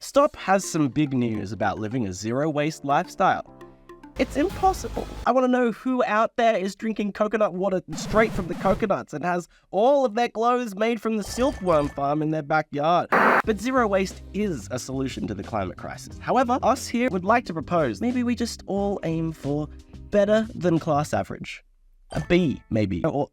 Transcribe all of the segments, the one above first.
STOP has some big news about living a zero-waste lifestyle. It's impossible. I want to know who out there is drinking coconut water straight from the coconuts and has all of their clothes made from the silkworm farm in their backyard. But zero waste is a solution to the climate crisis. However, us here would like to propose maybe we just all aim for better than class average. A B, maybe, or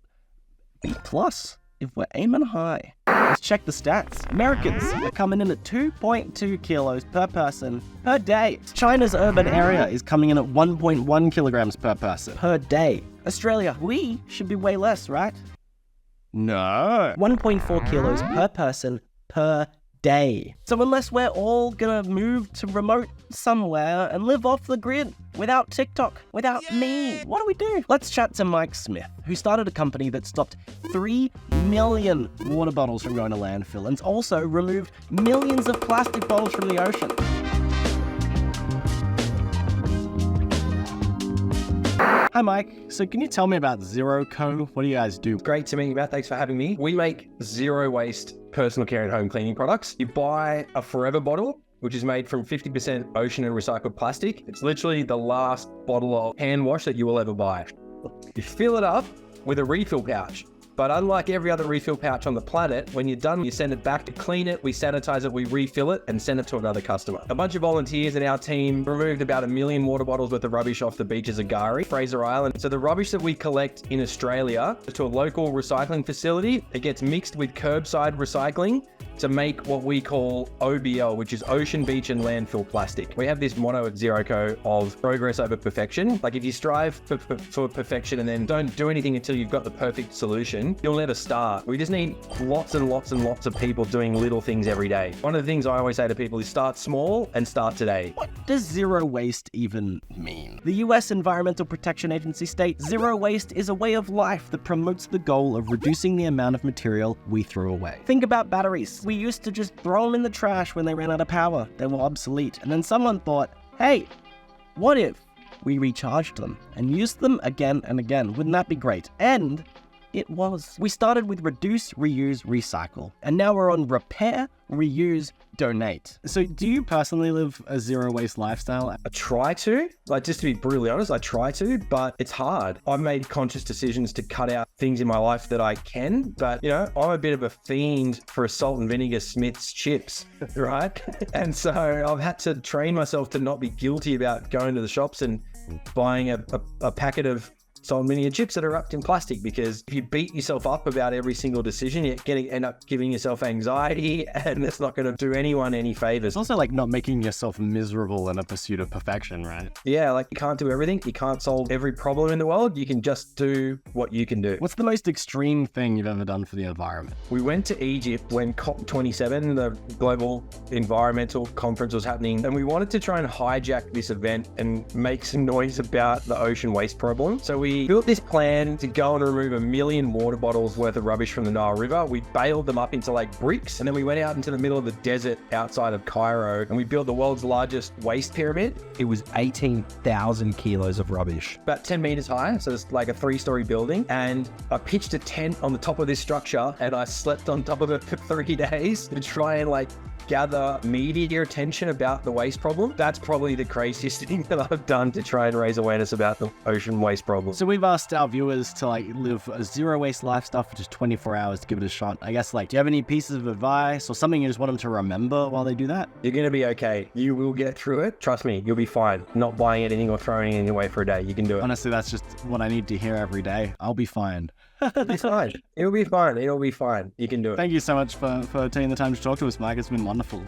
B plus if we're aiming high. Let's check the stats. Americans are coming in at 2.2 kilos per person per day. China's urban area is coming in at 1.1 kilograms per person per day. Australia, we should be way less, right? No. 1.4 kilos per person per day. So unless we're all gonna move to remote somewhere and live off the grid without TikTok, without me, what do we do? Let's chat to Mike Smith, who started a company that stopped 3 million water bottles from going to landfill and also removed millions of plastic bottles from the ocean. Hi Mike, so can you tell me about Zero Co? What do you guys do? Great to meet you, Matt. Thanks for having me. We make zero waste personal care and home cleaning products. You buy a Forever bottle, which is made from 50% ocean and recycled plastic. It's literally the last bottle of hand wash that you will ever buy. You fill it up with a refill pouch. But unlike every other refill pouch on the planet, when you're done, you send it back to clean it, we sanitize it, we refill it, and send it to another customer. A bunch of volunteers in our team removed about 1 million water bottles worth of rubbish off the beaches of Gari, Fraser Island. So the rubbish that we collect in Australia to a local recycling facility, it gets mixed with curbside recycling to make what we call OBL, which is ocean, beach, and landfill plastic. We have this motto at Zero Co of progress over perfection. Like if you strive for perfection and then don't do anything until you've got the perfect solution, you'll never start. We just need lots and lots and lots of people doing little things every day. One of the things I always say to people is start small and start today. What does zero waste even mean? The US Environmental Protection Agency states zero waste is a way of life that promotes the goal of reducing the amount of material we throw away. Think about batteries. We used to just throw them in the trash when they ran out of power. They were obsolete. And then someone thought, hey, what if we recharged them and used them again and again? Wouldn't that be great? And it was. We started with reduce, reuse, recycle, and now we're on repair, reuse, donate. So do you personally live a zero waste lifestyle? I try to, like, just to be brutally honest, I try to, but it's hard. I've made conscious decisions to cut out things in my life that I can, but you know, I'm a bit of a fiend for a salt and vinegar Smith's chips, right? And so I've had to train myself to not be guilty about going to the shops and buying a packet of salt and vinegar chips that are wrapped in plastic, because if you beat yourself up about every single decision, you're going to end up giving yourself anxiety, and that's not going to do anyone any favors. It's also like not making yourself miserable in a pursuit of perfection, right? Yeah, like you can't do everything. You can't solve every problem in the world. You can just do what you can do. What's the most extreme thing you've ever done for the environment? We went to Egypt when COP27, the global environmental conference, was happening, and we wanted to try and hijack this event and make some noise about the ocean waste problem. So we built this plan to go and remove 1 million water bottles worth of rubbish from the Nile River. We baled them up into like bricks, and then we went out into the middle of the desert outside of Cairo, and we built the world's largest waste pyramid. It was 18,000 kilos of rubbish, about 10 meters high. So it's like a 3-story building. And I pitched a tent on the top of this structure, and I slept on top of it for 3 days to try and like gather media attention about the waste problem. That's probably the craziest thing that I've done to try and raise awareness about the ocean waste problem. So we've asked our viewers to like live a zero waste lifestyle for just 24 hours to give it a shot. I guess, like, do you have any pieces of advice or something you just want them to remember while they do that? You're going to be okay. You will get through it. Trust me, you'll be fine. Not buying anything or throwing anything away for a day. You can do it. Honestly, that's just what I need to hear every day. I'll be fine. It's fine. It'll be fine. It'll be fine. You can do it. Thank you so much for taking the time to talk to us, Mike. It's been wonderful.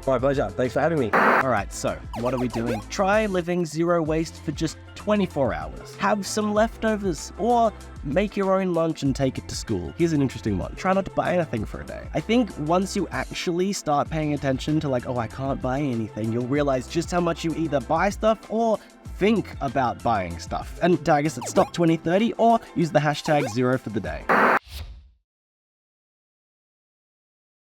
My pleasure. Thanks for having me. All right, so what are we doing? Try living zero waste for just 24 hours. Have some leftovers, or make your own lunch and take it to school. Here's an interesting one. Try not to buy anything for a day. I think once you actually start paying attention to like, oh, I can't buy anything, you'll realize just how much you either buy stuff or think about buying stuff. And tag us at STOP2030 or use the hashtag zero for the day.